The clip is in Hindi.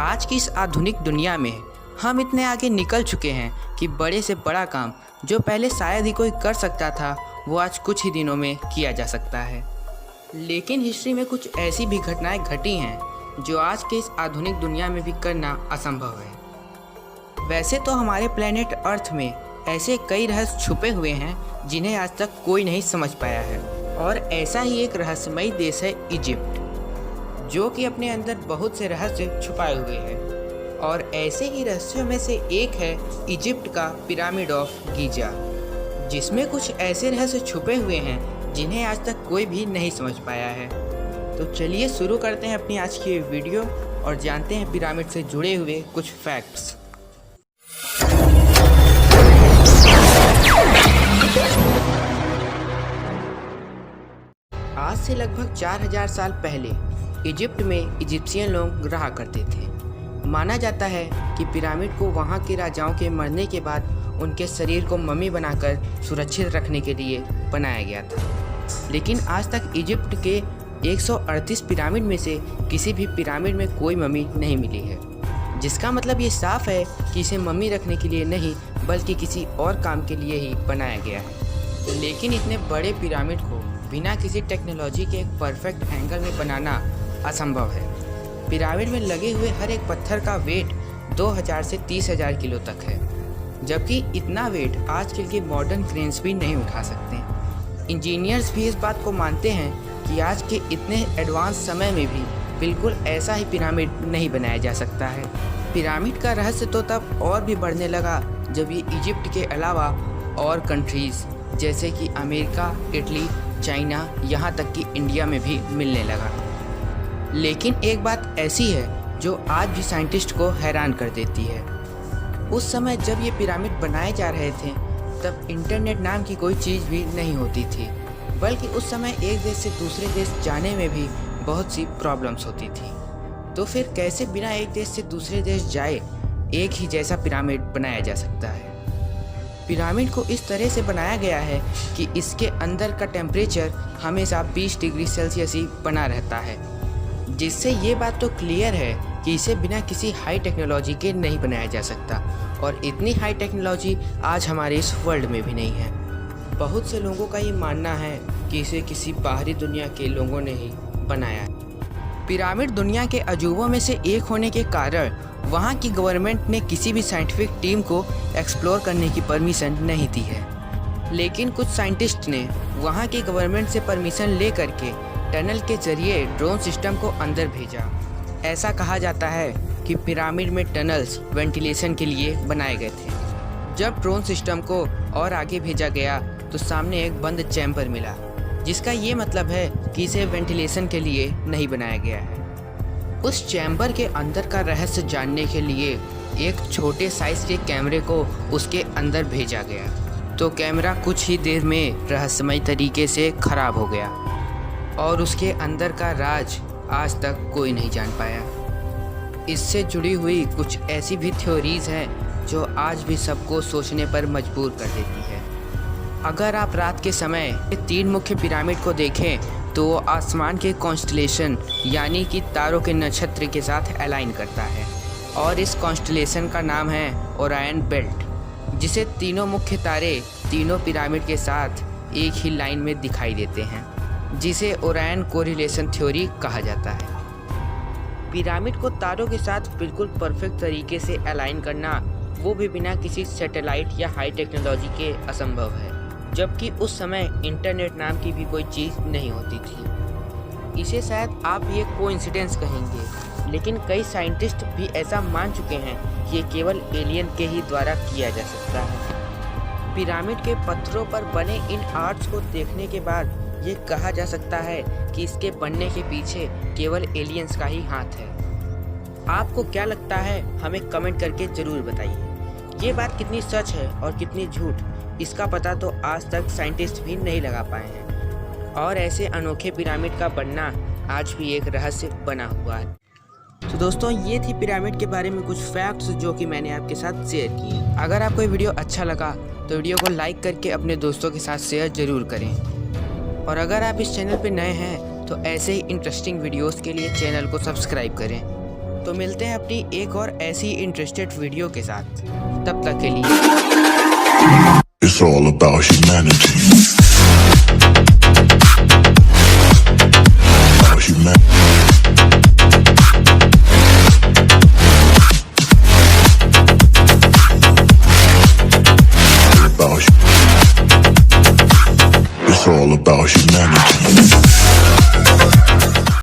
आज की इस आधुनिक दुनिया में हम इतने आगे निकल चुके हैं कि बड़े से बड़ा काम जो पहले शायद ही कोई कर सकता था वो आज कुछ ही दिनों में किया जा सकता है। लेकिन हिस्ट्री में कुछ ऐसी भी घटनाएं घटी हैं जो आज के इस आधुनिक दुनिया में भी करना असंभव है। वैसे तो हमारे प्लेनेट अर्थ में ऐसे कई रहस्य छुपे हुए हैं जिन्हें आज तक कोई नहीं समझ पाया है, और ऐसा ही एक रहस्यमयी देश है इजिप्ट, जो कि अपने अंदर बहुत से रहस्य छुपाए हुए हैं। और ऐसे ही रहस्यों में से एक है इजिप्ट का पिरामिड ऑफ गीजा, जिसमें कुछ ऐसे रहस्य छुपे हुए हैं जिन्हें आज तक कोई भी नहीं समझ पाया है। तो चलिए शुरू करते हैं अपनी आज की वीडियो और जानते हैं पिरामिड से जुड़े हुए कुछ फैक्ट्स। आज से लगभग 4000 साल पहले इजिप्ट में इजिप्शियन लोग रहा करते थे। माना जाता है कि पिरामिड को वहाँ के राजाओं के मरने के बाद उनके शरीर को मम्मी बनाकर सुरक्षित रखने के लिए बनाया गया था। लेकिन आज तक इजिप्ट के 138 पिरामिड में से किसी भी पिरामिड में कोई मम्मी नहीं मिली है, जिसका मतलब ये साफ है कि इसे मम्मी रखने के लिए नहीं बल्कि किसी और काम के लिए ही बनाया गया है। लेकिन इतने बड़े पिरामिड को बिना किसी टेक्नोलॉजी के एक परफेक्ट एंगल में बनाना असंभव है। पिरामिड में लगे हुए हर एक पत्थर का वेट 2000 से 30,000 किलो तक है, जबकि इतना वेट आजकल के मॉडर्न क्रेन्स भी नहीं उठा सकते। इंजीनियर्स भी इस बात को मानते हैं कि आज के इतने एडवांस समय में भी बिल्कुल ऐसा ही पिरामिड नहीं बनाया जा सकता है। पिरामिड का रहस्य तो तब और भी बढ़ने लगा जब ये इजिप्ट के अलावा और कंट्रीज़ जैसे कि अमेरिका, इटली, चाइना, यहाँ तक कि इंडिया में भी मिलने लगा। लेकिन एक बात ऐसी है जो आज भी साइंटिस्ट को हैरान कर देती है। उस समय जब ये पिरामिड बनाए जा रहे थे तब इंटरनेट नाम की कोई चीज़ भी नहीं होती थी, बल्कि उस समय एक देश से दूसरे देश जाने में भी बहुत सी प्रॉब्लम्स होती थी। तो फिर कैसे बिना एक देश से दूसरे देश जाए एक ही जैसा पिरामिड बनाया जा सकता है? पिरामिड को इस तरह से बनाया गया है कि इसके अंदर का टेम्परेचर हमेशा 20 डिग्री सेल्सियस ही बना रहता है, जिससे ये बात तो क्लियर है कि इसे बिना किसी हाई टेक्नोलॉजी के नहीं बनाया जा सकता, और इतनी हाई टेक्नोलॉजी आज हमारे इस वर्ल्ड में भी नहीं है। बहुत से लोगों का ये मानना है कि इसे किसी बाहरी दुनिया के लोगों ने ही बनाया है। पिरामिड दुनिया के अजूबों में से एक होने के कारण वहाँ की गवर्नमेंट ने किसी भी साइंटिफिक टीम को एक्सप्लोर करने की परमिशन नहीं दी है। लेकिन कुछ साइंटिस्ट ने वहाँ की गवर्नमेंट से परमिशन ले करके टनल के जरिए ड्रोन सिस्टम को अंदर भेजा। ऐसा कहा जाता है कि पिरामिड में टनल्स वेंटिलेशन के लिए बनाए गए थे। जब ड्रोन सिस्टम को और आगे भेजा गया तो सामने एक बंद चैम्बर मिला, जिसका ये मतलब है कि इसे वेंटिलेशन के लिए नहीं बनाया गया है। उस चैम्बर के अंदर का रहस्य जानने के लिए एक छोटे साइज के कैमरे को उसके अंदर भेजा गया, तो कैमरा कुछ ही देर में रहस्यमय तरीके से खराब हो गया और उसके अंदर का राज आज तक कोई नहीं जान पाया। इससे जुड़ी हुई कुछ ऐसी भी थ्योरीज हैं जो आज भी सबको सोचने पर मजबूर कर देती है। अगर आप रात के समय 3 मुख्य पिरामिड को देखें तो वो आसमान के कॉन्स्टलेशन यानी कि तारों के नक्षत्र के साथ अलाइन करता है, और इस कॉन्स्टलेशन का नाम है ओरायन बेल्ट, जिसे तीनों मुख्य तारे तीनों पिरामिड के साथ एक ही लाइन में दिखाई देते हैं, जिसे ओरायन कोरिलेशन थ्योरी कहा जाता है। पिरामिड को तारों के साथ बिल्कुल परफेक्ट तरीके से अलाइन करना, वो भी बिना किसी सैटेलाइट या हाई टेक्नोलॉजी के असंभव है, जबकि उस समय इंटरनेट नाम की भी कोई चीज़ नहीं होती थी। इसे शायद आप ये कोइंसिडेंस कहेंगे, लेकिन कई साइंटिस्ट भी ऐसा मान चुके हैं कि ये केवल एलियन के ही द्वारा किया जा सकता है। पिरामिड के पत्थरों पर बने इन आर्ट्स को देखने के बाद ये कहा जा सकता है कि इसके बनने के पीछे केवल एलियंस का ही हाथ है। आपको क्या लगता है, हमें कमेंट करके ज़रूर बताइए। ये बात कितनी सच है और कितनी झूठ, इसका पता तो आज तक साइंटिस्ट भी नहीं लगा पाए हैं, और ऐसे अनोखे पिरामिड का बनना आज भी एक रहस्य बना हुआ है। तो दोस्तों, ये थी पिरामिड के बारे में कुछ फैक्ट्स जो कि मैंने आपके साथ शेयर किए। अगर आपको ये वीडियो अच्छा लगा तो वीडियो को लाइक करके अपने दोस्तों के साथ शेयर ज़रूर करें, और अगर आप इस चैनल पर नए हैं तो ऐसे ही इंटरेस्टिंग वीडियोस के लिए चैनल को सब्सक्राइब करें। तो मिलते हैं अपनी एक और ऐसी इंटरेस्टेड वीडियो के साथ। तब तक के लिए It's all about humanity. About humanity. It's all about humanity.